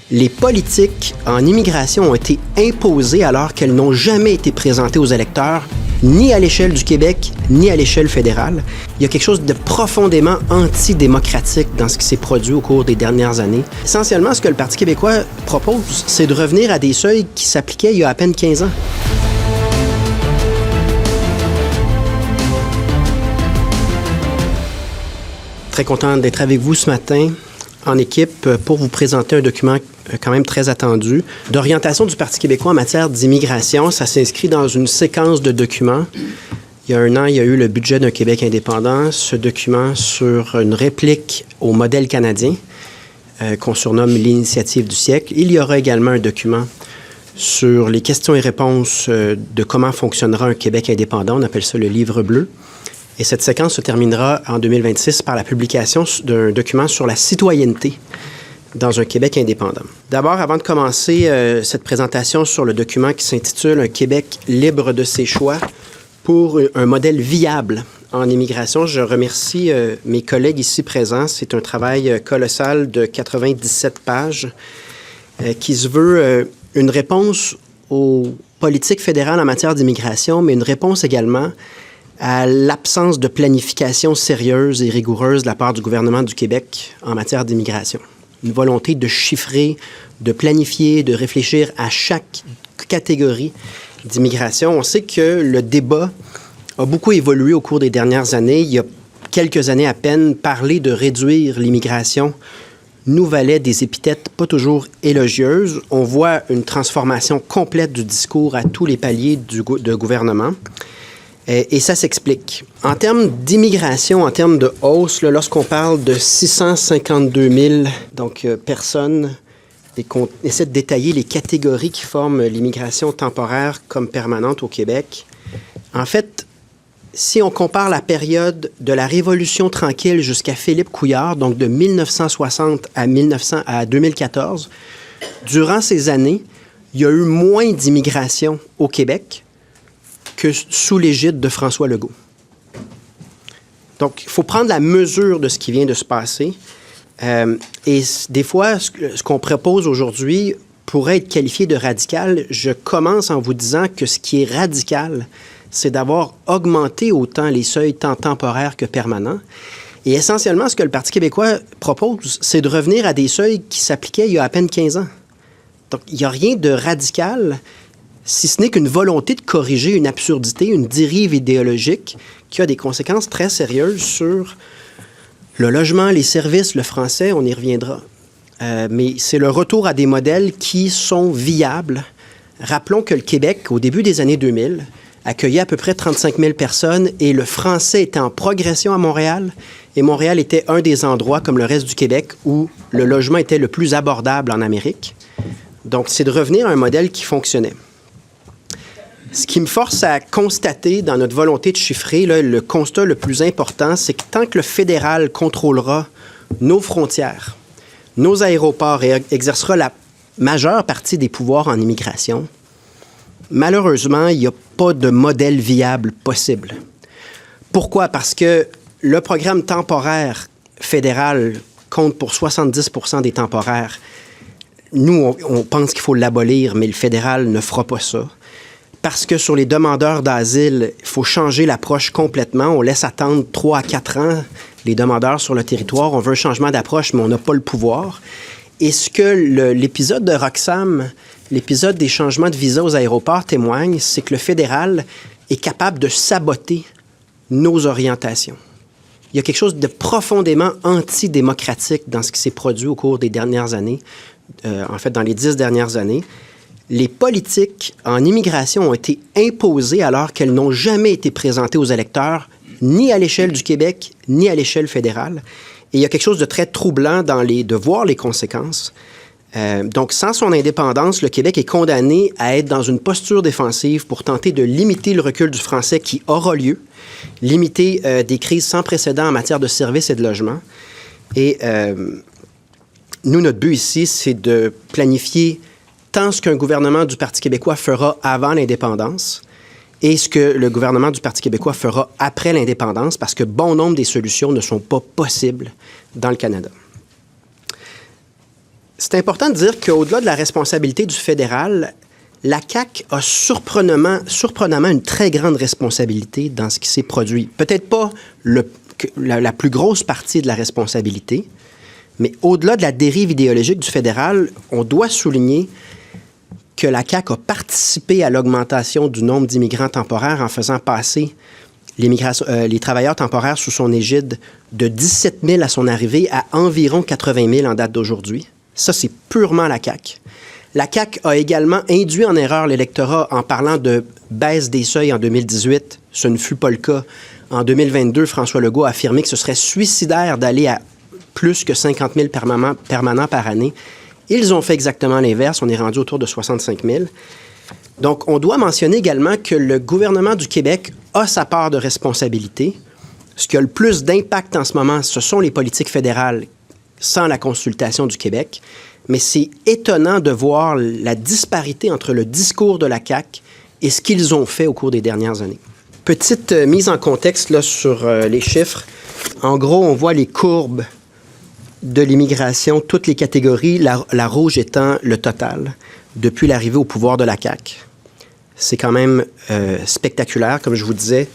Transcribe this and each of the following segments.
Les politiques en immigration ont été imposées alors qu'elles n'ont jamais été présentées aux électeurs, ni à l'échelle du Québec, ni à l'échelle fédérale. Il y a quelque chose de profondément antidémocratique dans ce qui s'est produit au cours des dernières années. Essentiellement, ce que le Parti québécois propose, c'est de revenir à des seuils qui s'appliquaient il y a à peine 15 ans. Très content d'être avec vous ce matin en équipe pour vous présenter un document quand même très attendu d'orientation du Parti québécois en matière d'immigration. Ça s'inscrit dans une séquence de documents. Il y a un an, il y a eu le budget d'un Québec indépendant, ce document sur une réplique au modèle canadien qu'on surnomme l'initiative du siècle. Il y aura également un document sur les questions et réponses de comment fonctionnera un Québec indépendant. On appelle ça le livre bleu. Et cette séquence se terminera en 2026 par la publication d'un document sur la citoyenneté dans un Québec indépendant. D'abord, avant de commencer cette présentation sur le document qui s'intitule « Un Québec libre de ses choix pour un modèle viable en immigration », je remercie mes collègues ici présents. C'est un travail colossal de 97 pages qui se veut une réponse aux politiques fédérales en matière d'immigration, mais une réponse également à l'absence de planification sérieuse et rigoureuse de la part du gouvernement du Québec en matière d'immigration. Une volonté de chiffrer, de planifier, de réfléchir à chaque catégorie d'immigration. On sait que le débat a beaucoup évolué au cours des dernières années. Il y a quelques années à peine, parler de réduire l'immigration nous valait des épithètes pas toujours élogieuses. On voit une transformation complète du discours à tous les paliers de gouvernement. Et ça s'explique. En termes d'immigration, en termes de hausse, là, lorsqu'on parle de 652 000 personnes et qu'on essaie de détailler les catégories qui forment l'immigration temporaire comme permanente au Québec, en fait, si on compare la période de la Révolution tranquille jusqu'à Philippe Couillard, donc de 1960 à 2014, durant ces années, il y a eu moins d'immigration au Québec que sous l'égide de François Legault. Donc, il faut prendre la mesure de ce qui vient de se passer. Et des fois, ce qu'on propose aujourd'hui pourrait être qualifié de radical. Je commence en vous disant que ce qui est radical, c'est d'avoir augmenté autant les seuils tant temporaires que permanents. Et essentiellement, ce que le Parti québécois propose, c'est de revenir à des seuils qui s'appliquaient il y a à peine 15 ans. Donc, il n'y a rien de radical, si ce n'est qu'une volonté de corriger une absurdité, une dérive idéologique qui a des conséquences très sérieuses sur le logement, les services, le français, on y reviendra. Mais c'est le retour à des modèles qui sont viables. Rappelons que le Québec, au début des années 2000, accueillait à peu près 35 000 personnes et le français était en progression à Montréal. Et Montréal était un des endroits, comme le reste du Québec, où le logement était le plus abordable en Amérique. Donc, c'est de revenir à un modèle qui fonctionnait. Ce qui me force à constater dans notre volonté de chiffrer, là, le constat le plus important, c'est que tant que le fédéral contrôlera nos frontières, nos aéroports et exercera la majeure partie des pouvoirs en immigration, malheureusement, il n'y a pas de modèle viable possible. Pourquoi? Parce que le programme temporaire fédéral compte pour 70 % des temporaires. Nous, on pense qu'il faut l'abolir, mais le fédéral ne fera pas ça. Parce que sur les demandeurs d'asile, il faut changer l'approche complètement. On laisse attendre 3 à 4 ans les demandeurs sur le territoire. On veut un changement d'approche, mais on n'a pas le pouvoir. Et ce que l'épisode de Roxham, l'épisode des changements de visa aux aéroports témoigne, c'est que le fédéral est capable de saboter nos orientations. Il y a quelque chose de profondément antidémocratique dans ce qui s'est produit au cours des dernières années, en fait dans les 10 dernières années. Les politiques en immigration ont été imposées alors qu'elles n'ont jamais été présentées aux électeurs, ni à l'échelle du Québec, ni à l'échelle fédérale. Et il y a quelque chose de très troublant de voir les conséquences. Donc, sans son indépendance, le Québec est condamné à être dans une posture défensive pour tenter de limiter le recul du français qui aura lieu, limiter des crises sans précédent en matière de services et de logement. Et nous, notre but ici, c'est de planifier tant ce qu'un gouvernement du Parti québécois fera avant l'indépendance et ce que le gouvernement du Parti québécois fera après l'indépendance, parce que bon nombre des solutions ne sont pas possibles dans le Canada. C'est important de dire qu'au-delà de la responsabilité du fédéral, la CAQ a surprenamment une très grande responsabilité dans ce qui s'est produit. Peut-être pas la plus grosse partie de la responsabilité, mais au-delà de la dérive idéologique du fédéral, on doit souligner que la CAQ a participé à l'augmentation du nombre d'immigrants temporaires en faisant passer les travailleurs temporaires sous son égide de 17 000 à son arrivée à environ 80 000 en date d'aujourd'hui. Ça, c'est purement la CAQ. La CAQ a également induit en erreur l'électorat en parlant de baisse des seuils en 2018. Ce ne fut pas le cas. En 2022, François Legault a affirmé que ce serait suicidaire d'aller à plus que 50 000 permanents par année. Ils ont fait exactement l'inverse. On est rendu autour de 65 000. Donc, on doit mentionner également que le gouvernement du Québec a sa part de responsabilité. Ce qui a le plus d'impact en ce moment, ce sont les politiques fédérales sans la consultation du Québec. Mais c'est étonnant de voir la disparité entre le discours de la CAQ et ce qu'ils ont fait au cours des dernières années. Petite mise en contexte là, sur les chiffres. En gros, on voit les courbes de l'immigration, toutes les catégories, la rouge étant le total, depuis l'arrivée au pouvoir de la CAQ. C'est quand même spectaculaire, comme je vous disais.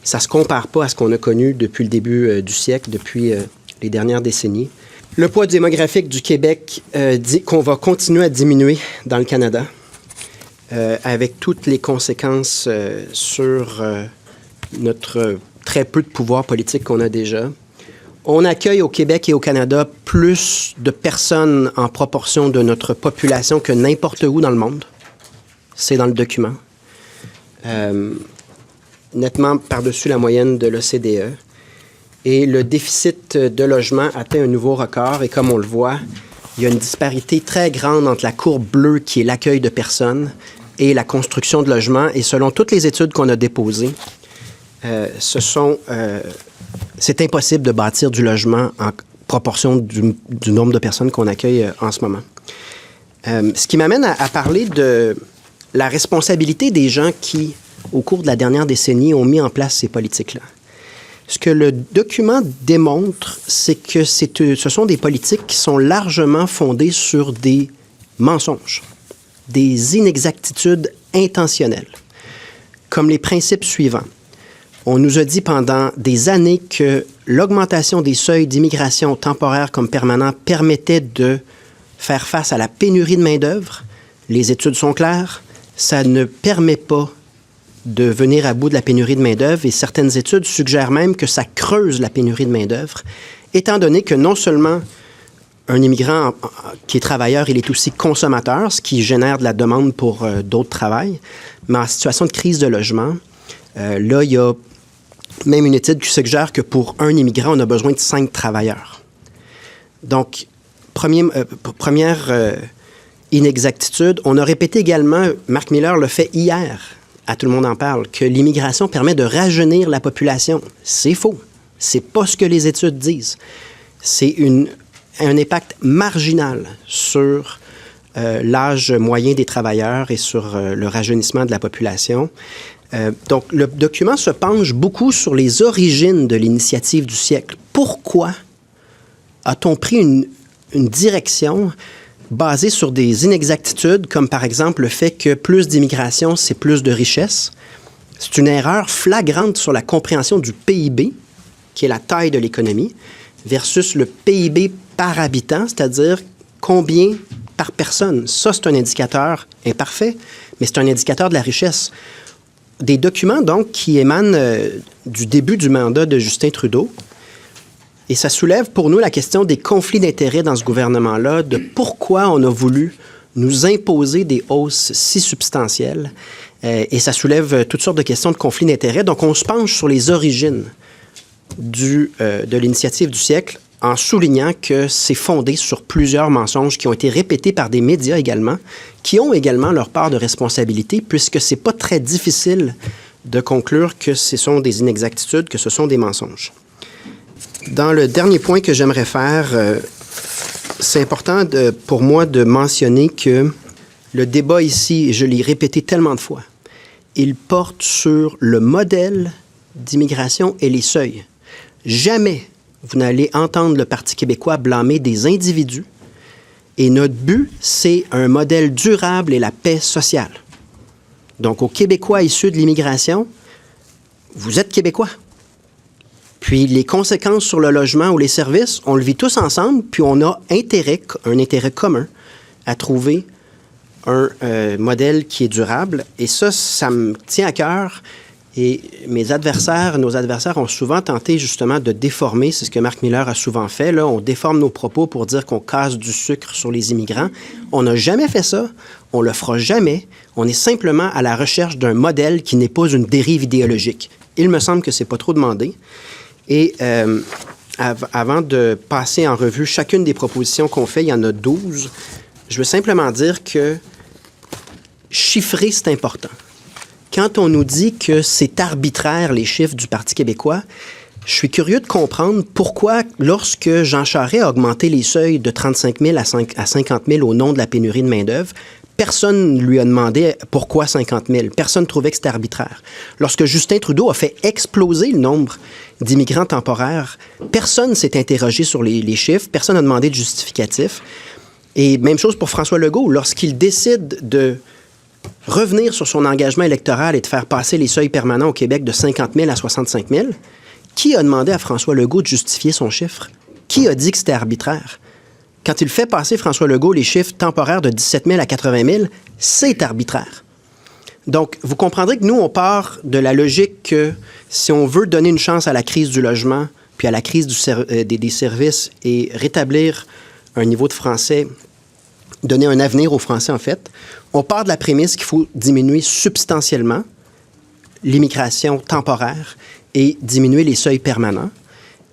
Ça ne se compare pas à ce qu'on a connu depuis le début du siècle, depuis les dernières décennies. Le poids démographique du Québec dit qu'on va continuer à diminuer dans le Canada, avec toutes les conséquences sur notre très peu de pouvoir politique qu'on a déjà. On accueille au Québec et au Canada plus de personnes en proportion de notre population que n'importe où dans le monde. C'est dans le document. Nettement par-dessus la moyenne de l'OCDE. Et le déficit de logement atteint un nouveau record. Et comme on le voit, il y a une disparité très grande entre la courbe bleue, qui est l'accueil de personnes, et la construction de logements. Et selon toutes les études qu'on a déposées, c'est impossible de bâtir du logement en proportion du nombre de personnes qu'on accueille en ce moment. Ce qui m'amène à parler de la responsabilité des gens qui, au cours de la dernière décennie, ont mis en place ces politiques-là. Ce que le document démontre, c'est que ce sont des politiques qui sont largement fondées sur des mensonges, des inexactitudes intentionnelles, comme les principes suivants. On nous a dit pendant des années que l'augmentation des seuils d'immigration temporaire comme permanent permettait de faire face à la pénurie de main-d'œuvre. Les études sont claires, ça ne permet pas de venir à bout de la pénurie de main-d'œuvre et certaines études suggèrent même que ça creuse la pénurie de main-d'œuvre, étant donné que non seulement un immigrant qui est travailleur, il est aussi consommateur, ce qui génère de la demande pour d'autres travails, mais en situation de crise de logement, là, il y a même une étude qui suggère que pour un immigrant, on a besoin de 5 travailleurs. Donc, première inexactitude, on a répété également, Marc Miller l'a fait hier, à Tout le monde en parle, que l'immigration permet de rajeunir la population. C'est faux. C'est pas ce que les études disent. C'est un impact marginal sur l'âge moyen des travailleurs et sur le rajeunissement de la population. Donc, le document se penche beaucoup sur les origines de l'initiative du siècle. Pourquoi a-t-on pris une direction basée sur des inexactitudes, comme par exemple le fait que plus d'immigration, c'est plus de richesse? C'est une erreur flagrante sur la compréhension du PIB, qui est la taille de l'économie, versus le PIB par habitant, c'est-à-dire combien par personne. Ça, c'est un indicateur imparfait, mais c'est un indicateur de la richesse. Des documents, donc, qui émanent du début du mandat de Justin Trudeau. Et ça soulève pour nous la question des conflits d'intérêts dans ce gouvernement-là, de pourquoi on a voulu nous imposer des hausses si substantielles. Et ça soulève toutes sortes de questions de conflits d'intérêts. Donc, on se penche sur les origines de l'initiative du siècle en soulignant que c'est fondé sur plusieurs mensonges qui ont été répétés par des médias également, qui ont également leur part de responsabilité, puisque c'est pas très difficile de conclure que ce sont des inexactitudes, que ce sont des mensonges. Dans le dernier point que j'aimerais faire, c'est important pour moi de mentionner que le débat ici, je l'ai répété tellement de fois, il porte sur le modèle d'immigration et les seuils. Jamais vous n'allez entendre le Parti québécois blâmer des individus Et notre but, c'est un modèle durable et la paix sociale. Donc, aux Québécois issus de l'immigration, vous êtes Québécois. Puis, les conséquences sur le logement ou les services, on le vit tous ensemble, puis on a un intérêt commun à trouver un modèle qui est durable. Et ça me tient à cœur. Et nos adversaires ont souvent tenté justement de déformer, c'est ce que Marc Miller a souvent fait, là, on déforme nos propos pour dire qu'on casse du sucre sur les immigrants. On n'a jamais fait ça, on le fera jamais. On est simplement à la recherche d'un modèle qui n'est pas une dérive idéologique. Il me semble que c'est pas trop demandé. Et avant de passer en revue chacune des propositions qu'on fait, il y en a 12, je veux simplement dire que chiffrer, c'est important. Quand on nous dit que c'est arbitraire, les chiffres du Parti québécois, je suis curieux de comprendre pourquoi, lorsque Jean Charest a augmenté les seuils de 35 000 à 50 000 au nom de la pénurie de main-d'œuvre, personne ne lui a demandé pourquoi 50 000. Personne ne trouvait que c'était arbitraire. Lorsque Justin Trudeau a fait exploser le nombre d'immigrants temporaires, personne ne s'est interrogé sur les chiffres, personne n'a demandé de justificatif. Et même chose pour François Legault. Lorsqu'il décide de revenir sur son engagement électoral et de faire passer les seuils permanents au Québec de 50 000 à 65 000, qui a demandé à François Legault de justifier son chiffre? Qui a dit que c'était arbitraire? Quand il fait passer, François Legault, les chiffres temporaires de 17 000 à 80 000, c'est arbitraire. Donc, vous comprendrez que nous, on part de la logique que si on veut donner une chance à la crise du logement, puis à la crise des services et rétablir un niveau de français, donner un avenir aux Français, en fait, on part de la prémisse qu'il faut diminuer substantiellement l'immigration temporaire et diminuer les seuils permanents.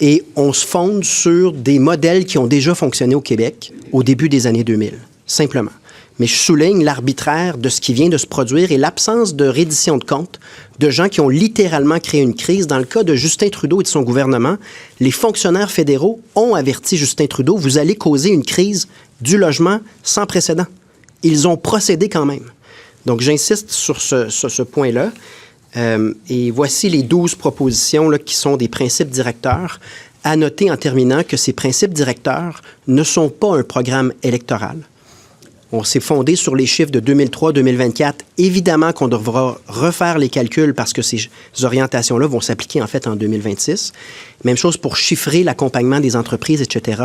Et on se fonde sur des modèles qui ont déjà fonctionné au Québec au début des années 2000, simplement. Mais je souligne l'arbitraire de ce qui vient de se produire et l'absence de reddition de comptes de gens qui ont littéralement créé une crise. Dans le cas de Justin Trudeau et de son gouvernement, les fonctionnaires fédéraux ont averti Justin Trudeau, vous allez causer une crise du logement sans précédent. Ils ont procédé quand même. Donc, j'insiste sur ce point-là. Et voici les 12 propositions là, qui sont des principes directeurs. À noter en terminant que ces principes directeurs ne sont pas un programme électoral. On s'est fondé sur les chiffres de 2003-2024. Évidemment qu'on devra refaire les calculs parce que ces orientations-là vont s'appliquer en fait en 2026. Même chose pour chiffrer l'accompagnement des entreprises, etc.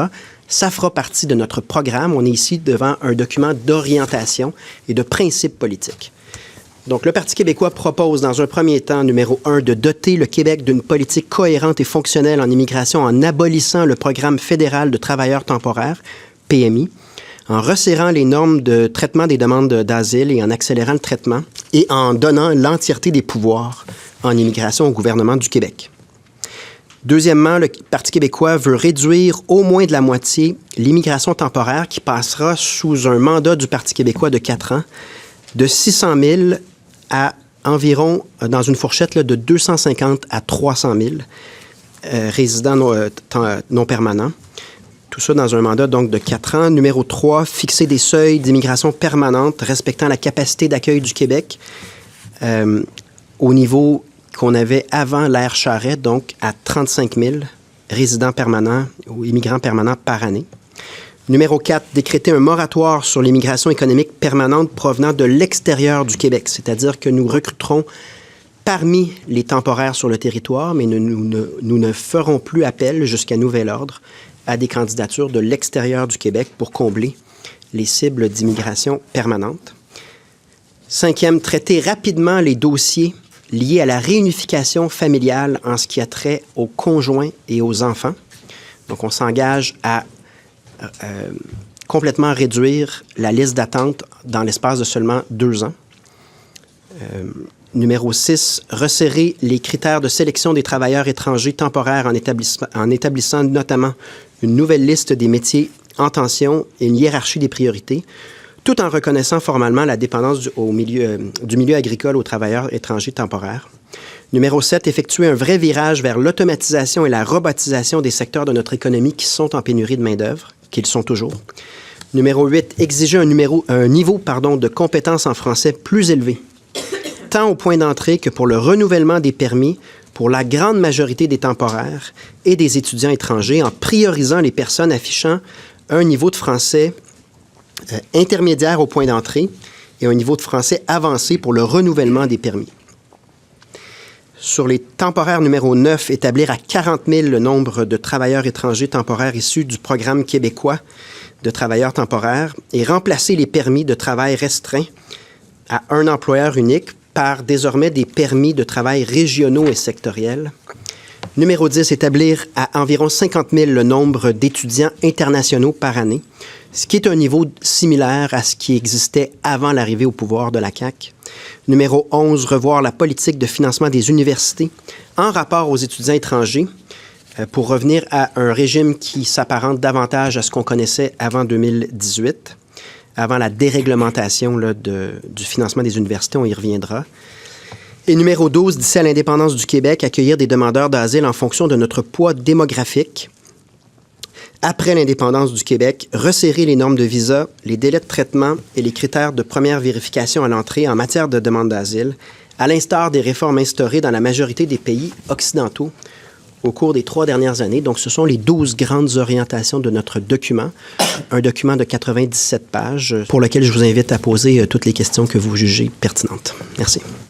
Ça fera partie de notre programme. On est ici devant un document d'orientation et de principes politiques. Donc, le Parti québécois propose, dans un premier temps, numéro 1, de doter le Québec d'une politique cohérente et fonctionnelle en immigration en abolissant le programme fédéral de travailleurs temporaires, PMI, en resserrant les normes de traitement des demandes d'asile et en accélérant le traitement et en donnant l'entièreté des pouvoirs en immigration au gouvernement du Québec. Deuxièmement, le Parti québécois veut réduire au moins de la moitié l'immigration temporaire qui passera sous un mandat du Parti québécois de 4 ans de 600 000 à environ, dans une fourchette là, de 250 à 300 000 résidents non permanents. Tout ça dans un mandat donc de 4 ans. Numéro 3, fixer des seuils d'immigration permanente respectant la capacité d'accueil du Québec au niveau qu'on avait avant l'ère Charest, donc à 35 000 résidents permanents ou immigrants permanents par année. Numéro 4, décréter un moratoire sur l'immigration économique permanente provenant de l'extérieur du Québec, c'est-à-dire que nous recruterons parmi les temporaires sur le territoire, mais nous ne ferons plus appel jusqu'à nouvel ordre à des candidatures de l'extérieur du Québec pour combler les cibles d'immigration permanente. 5e, traiter rapidement les dossiers liés à la réunification familiale en ce qui a trait aux conjoints et aux enfants. Donc, on s'engage à complètement réduire la liste d'attente dans l'espace de seulement 2 ans. Numéro 6, resserrer les critères de sélection des travailleurs étrangers temporaires en établissant notamment une nouvelle liste des métiers en tension et une hiérarchie des priorités, tout en reconnaissant formellement la dépendance du milieu agricole aux travailleurs étrangers temporaires. Numéro 7, effectuer un vrai virage vers l'automatisation et la robotisation des secteurs de notre économie qui sont en pénurie de main-d'œuvre, qu'ils sont toujours. Numéro 8, exiger un niveau de compétences en français plus élevé, tant au point d'entrée que pour le renouvellement des permis pour la grande majorité des temporaires et des étudiants étrangers, en priorisant les personnes affichant un niveau de français intermédiaire au point d'entrée et un niveau de français avancé pour le renouvellement des permis. Sur les temporaires numéro 9, établir à 40 000 le nombre de travailleurs étrangers temporaires issus du programme québécois de travailleurs temporaires et remplacer les permis de travail restreints à un employeur unique par désormais des permis de travail régionaux et sectoriels. Numéro 10, établir à environ 50 000 le nombre d'étudiants internationaux par année, ce qui est un niveau similaire à ce qui existait avant l'arrivée au pouvoir de la CAQ. Numéro 11, revoir la politique de financement des universités en rapport aux étudiants étrangers pour revenir à un régime qui s'apparente davantage à ce qu'on connaissait avant 2018, avant la déréglementation du financement des universités, on y reviendra. Et numéro 12, d'ici à l'indépendance du Québec, accueillir des demandeurs d'asile en fonction de notre poids démographique. Après l'indépendance du Québec, resserrer les normes de visa, les délais de traitement et les critères de première vérification à l'entrée en matière de demande d'asile, à l'instar des réformes instaurées dans la majorité des pays occidentaux au cours des 3 dernières années. Donc, ce sont les 12 grandes orientations de notre document, un document de 97 pages pour lequel je vous invite à poser toutes les questions que vous jugez pertinentes. Merci.